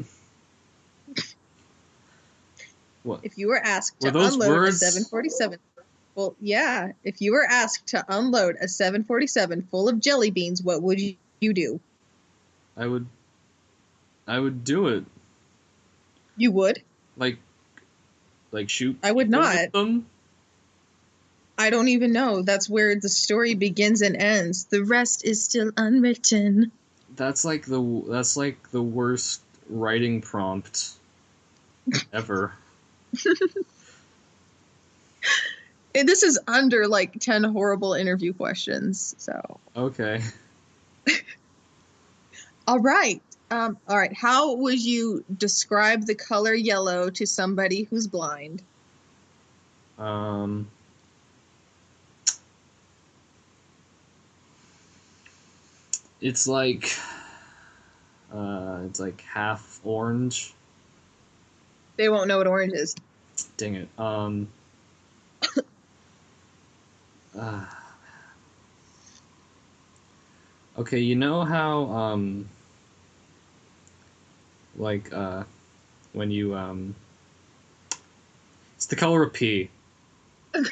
What? If you were asked to those unload words? a 747. Well, yeah. If you were asked to unload a 747 full of jelly beans, what would you do? I would do it. You would? Like shoot. I would not. Them? I don't even know. That's where the story begins and ends. The rest is still unwritten. That's like the worst writing prompt ever. And this is under like 10 horrible interview questions. So Okay. All right. All right. How would you describe the color yellow to somebody who's blind? It's like half orange. They won't know what orange is. Dang it. Okay, you know how when you it's the color of pee. I'm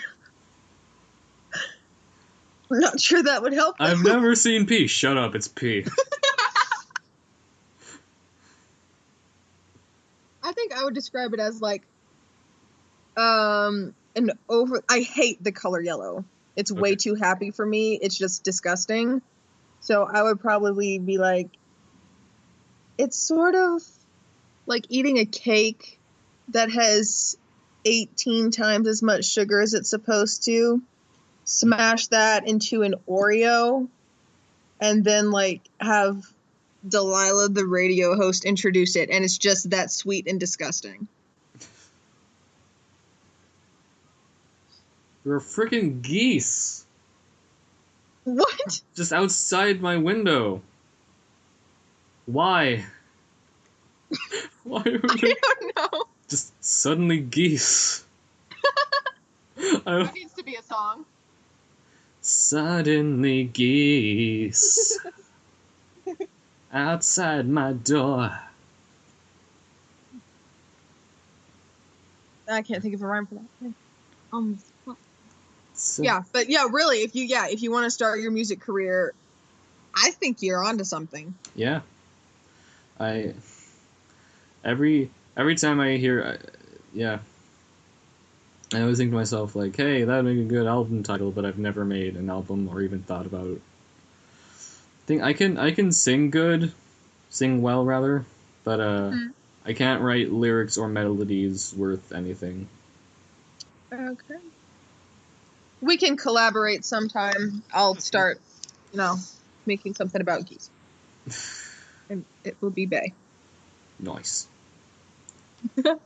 not sure that would help. I've never seen pee. Shut up, it's pee. I think I would describe it as like I hate the color yellow. It's way too happy for me. It's just disgusting. So I would probably be like, it's sort of like eating a cake that has 18 times as much sugar as it's supposed to. Smash that into an Oreo and then like have Delilah, the radio host, introduce it, and it's just that sweet and disgusting. There are freaking geese. What? Just outside my window. Why? Why are I don't know. just suddenly geese? That needs to be a song. Suddenly geese. outside my door. I can't think of a rhyme for that. So, Yeah, but yeah, really, if you want to start your music career, I think you're onto something. Yeah. Every time I hear, I always think to myself, like, hey, that'd make a good album title, but I've never made an album or even thought about it. I can sing well rather, but I can't write lyrics or melodies worth anything. Okay. We can collaborate sometime. I'll start, making something about geese. And it will be Bay. Nice. All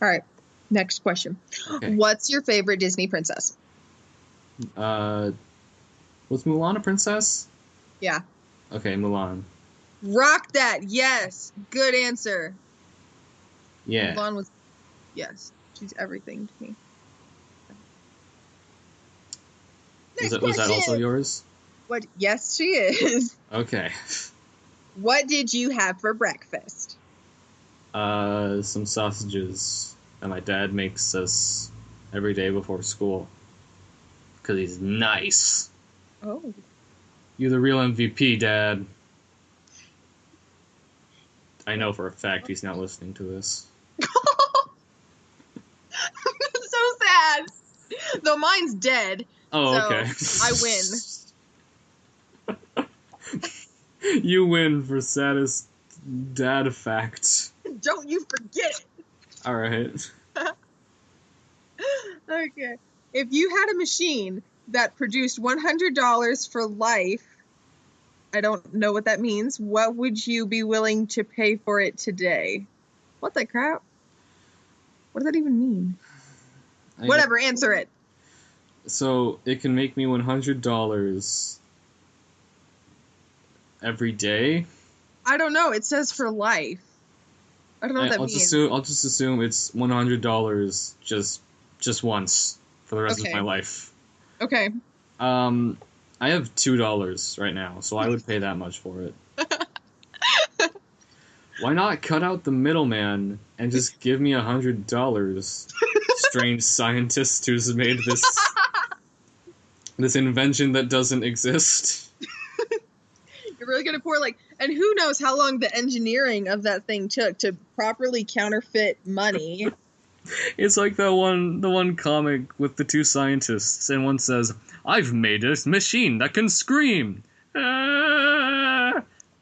right. Next question. Okay. What's your favorite Disney princess? Was Mulan a princess? Yeah. Okay, Mulan. Rock that. Yes. Good answer. Yeah. Mulan was, yes. She's everything to me. Was that also yours? What? Yes, she is. Okay. What did you have for breakfast? Some sausages that my dad makes us every day before school. Because he's nice. Oh. You're the real MVP, Dad. I know for a fact he's not listening to this. So sad. Though mine's dead. Oh, okay. I win. You win for saddest dad fact. Don't you forget it. Alright. Okay. If you had a machine that produced $100 for life, I don't know what that means, what would you be willing to pay for it today? What the crap? What does that even mean? Whatever, answer it. So, it can make me $100 every day? I don't know. It says for life. I don't know what that means. I'll just assume it's $100 just once for the rest of my life. Okay. I have $2 right now, so I would pay that much for it. Why not cut out the middleman and just give me $100? Strange scientist who's made this invention that doesn't exist. You're really gonna pour and who knows how long the engineering of that thing took to properly counterfeit money. It's like the one comic with the two scientists, and one says, "I've made a machine that can scream."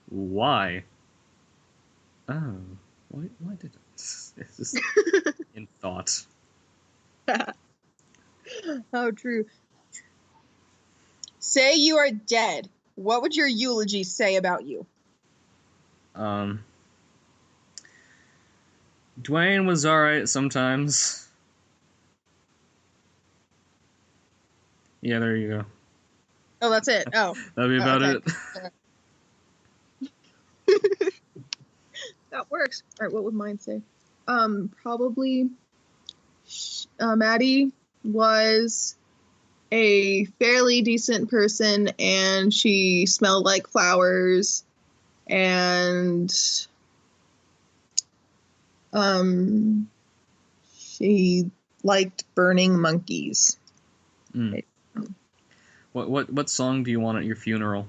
Why? Oh, why did it? It's just in thought. Oh, true. Say you are dead. What would your eulogy say about you? Dwayne was alright sometimes. Yeah, there you go. Oh, that's it. Oh. That'd be about it. That works. All right, what would mine say? Probably Maddie was a fairly decent person, and she smelled like flowers, and she liked burning monkeys. Mm. What song do you want at your funeral?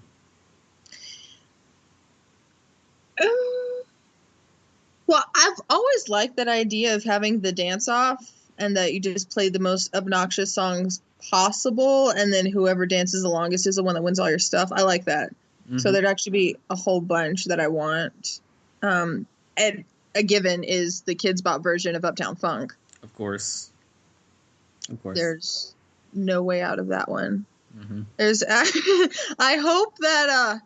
Well, I've always liked that idea of having the dance off, and that you just play the most obnoxious songs possible, and then whoever dances the longest is the one that wins all your stuff. I like that. Mm-hmm. So there'd actually be a whole bunch that I want. And a given is the Kids Bop version of Uptown Funk. Of course. There's no way out of that one. Mm-hmm. I hope that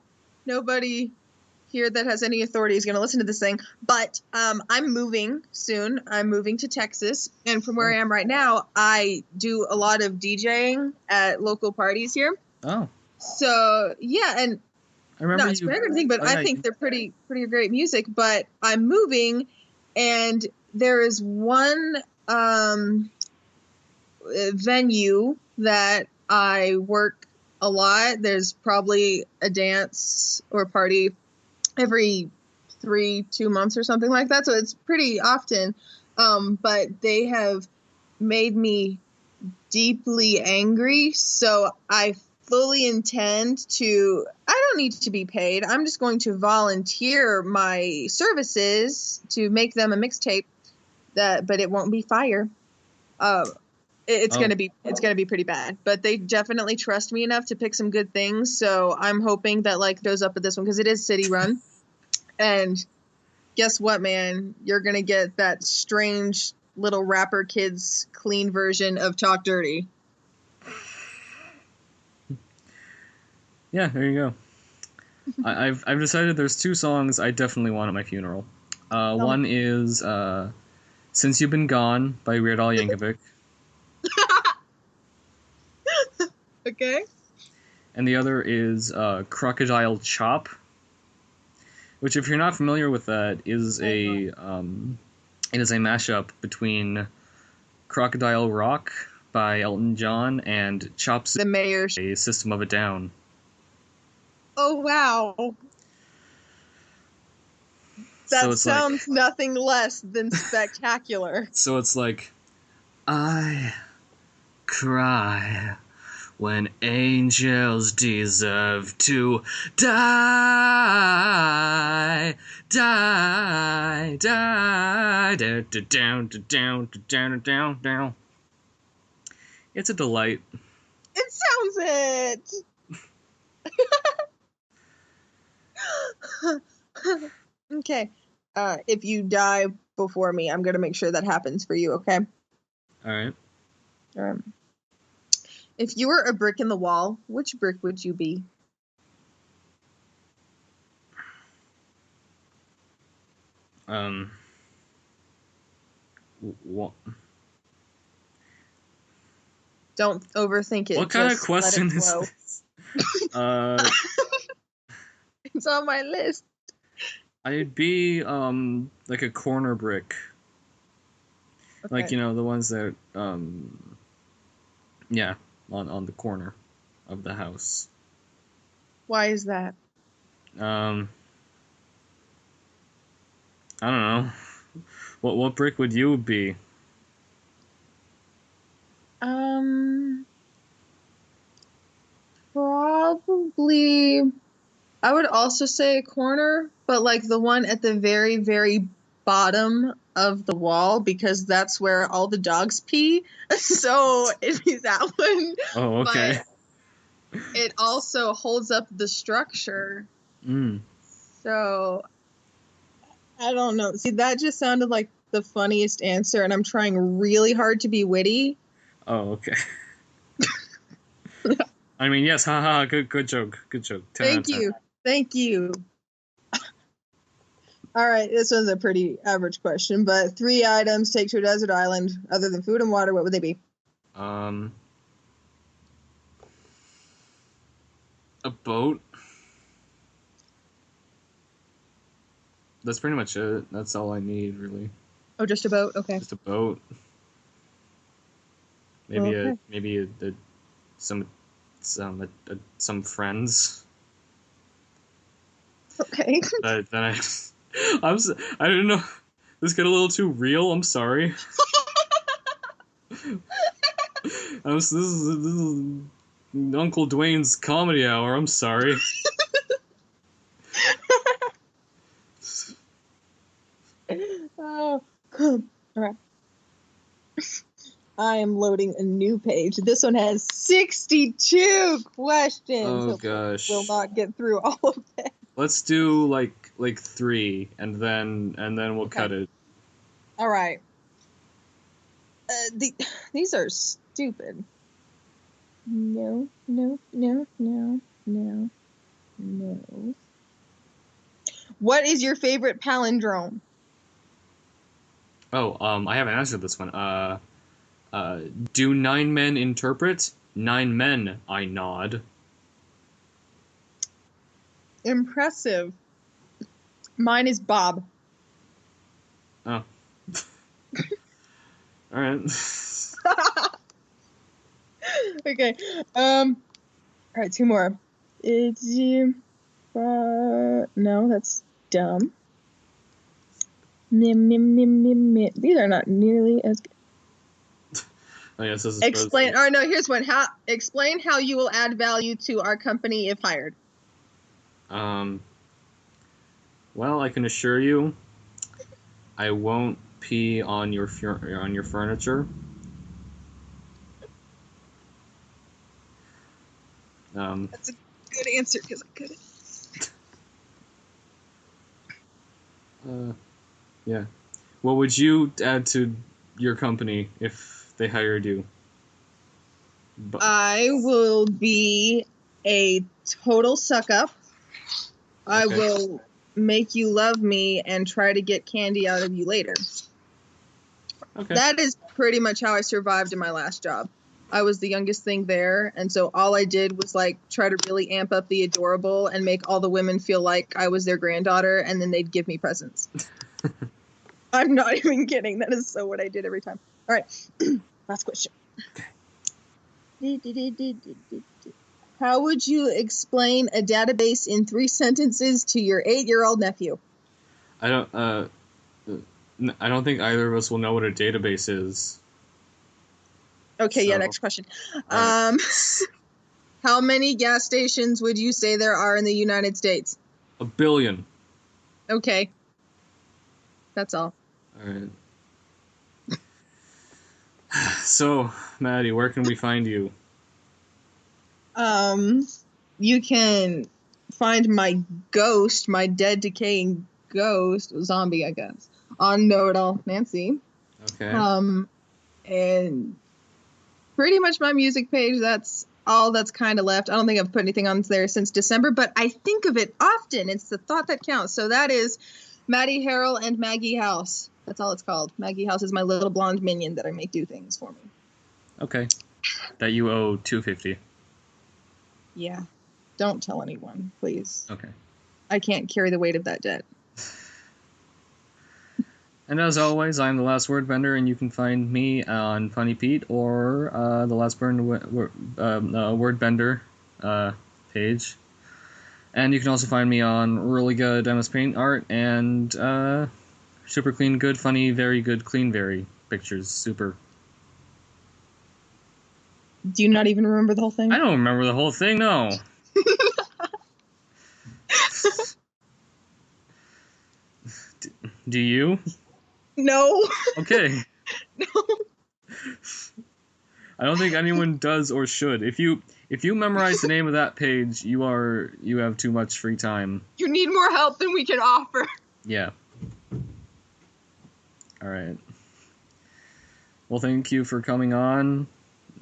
nobody here that has any authority is going to listen to this thing, but I'm moving soon. I'm moving to Texas, and from where I am right now, I do a lot of DJing at local parties here. Oh. So, yeah, and I remember not for everything, but I think they're pretty great music, but I'm moving, and there is one venue that I work a lot. There's probably a dance or party every 2 months or something like that. So it's pretty often. But they have made me deeply angry. So I fully intend to, I don't need to be paid. I'm just going to volunteer my services to make them a mixtape but it won't be fire. It's gonna be pretty bad, but they definitely trust me enough to pick some good things. So I'm hoping that like goes up with this one because it is city run. And guess what, man? You're gonna get that strange little rapper kids clean version of Talk Dirty. Yeah, there you go. I've decided there's 2 songs I definitely want at my funeral. One is Since You've Been Gone by Weird Al Yankovic. Okay. And the other is Crocodile Chop, which, if you're not familiar with that, is it is a mashup between Crocodile Rock by Elton John and Chop The Mayor. A System of a Down. Oh, wow. That sounds like nothing less than spectacular. So it's like, I cry when angels deserve to die, die, die, down, down. It's a delight. It sounds it. Okay. If you die before me, I'm gonna make sure that happens for you. Okay. All right. If you were a brick in the wall, which brick would you be? What? Don't overthink it. What kind of question is this? It's on my list. I'd be like a corner brick. Okay. Like, you know, the ones that yeah, on the corner of the house. Why is that? I don't know. What brick would you be? Probably I would also say a corner, but like the one at the very, very bottom of the wall, because that's where all the dogs pee. So it'd be that one. Oh, okay. But it also holds up the structure. So I don't know. See, that just sounded like the funniest answer, and I'm trying really hard to be witty. Oh, okay. I mean, yes, haha, good joke. 10 Thank you. Thank you. All right, this one's a pretty average question, but 3 items take to a desert island other than food and water, what would they be? A boat. That's pretty much it. That's all I need, really. Oh, just a boat? Okay. Just a boat. Maybe some friends. Okay. But then I didn't know. This got a little too real. I'm sorry. This is Uncle Dwayne's comedy hour. I'm sorry. Oh, all right. I am loading a new page. This one has 62 questions. Oh gosh. We'll not get through all of them. Let's do like 3, and then we'll cut it. All right. These are stupid. No. What is your favorite palindrome? Oh, I haven't answered this one. Do 9 men interpret? 9 men, I nod. Impressive. Mine is Bob. Oh. Alright. Okay. right, two more. No, that's dumb. These are not nearly as good. Oh, yes, this is explain. Or no, here's one. Explain how you will add value to our company if hired. Well, I can assure you, I won't pee on your furniture. That's a good answer because I couldn't. Yeah. What would you add to your company if they hired you? I will be a total suck up. I will make you love me and try to get candy out of you later. Okay. That is pretty much how I survived in my last job. I was the youngest thing there, and so all I did was like try to really amp up the adorable and make all the women feel like I was their granddaughter, and then they'd give me presents. I'm not even kidding. That is so what I did every time. All right, last question. How would you explain a database in 3 sentences to your 8-year-old nephew? I don't think either of us will know what a database is. Okay, so, yeah, next question. Right. How many gas stations would you say there are in the United States? 1 billion. Okay. That's all. All right. So, Maddie, where can we find you? You can find my ghost, my dead, decaying ghost, zombie, I guess, on Know It All Nancy. Okay. And pretty much my music page, that's all that's kind of left. I don't think I've put anything on there since December, but I think of it often. It's the thought that counts. So that is Maddie Harrell and Maggie House. That's all it's called. Maggie House is my little blonde minion that I make do things for me. Okay. That you owe $250. Yeah. Don't tell anyone, please. Okay. I can't carry the weight of that debt. And as always, I'm the Last Word Bender, and you can find me on Funny Pete or the Last Word Bender page. And you can also find me on really good MS Paint art and super clean, good, funny, very good, clean, very pictures. Super. Do you not even remember the whole thing? I don't remember the whole thing, no. Do you? No. Okay. No. I don't think anyone does or should. If you memorize the name of that page, you have too much free time. You need more help than we can offer. Yeah. All right. Well, thank you for coming on.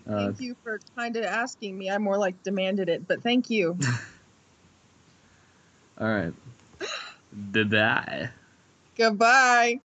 Thank you for kind of asking me. I more like demanded it, but thank you. All right. Bye-bye. Goodbye.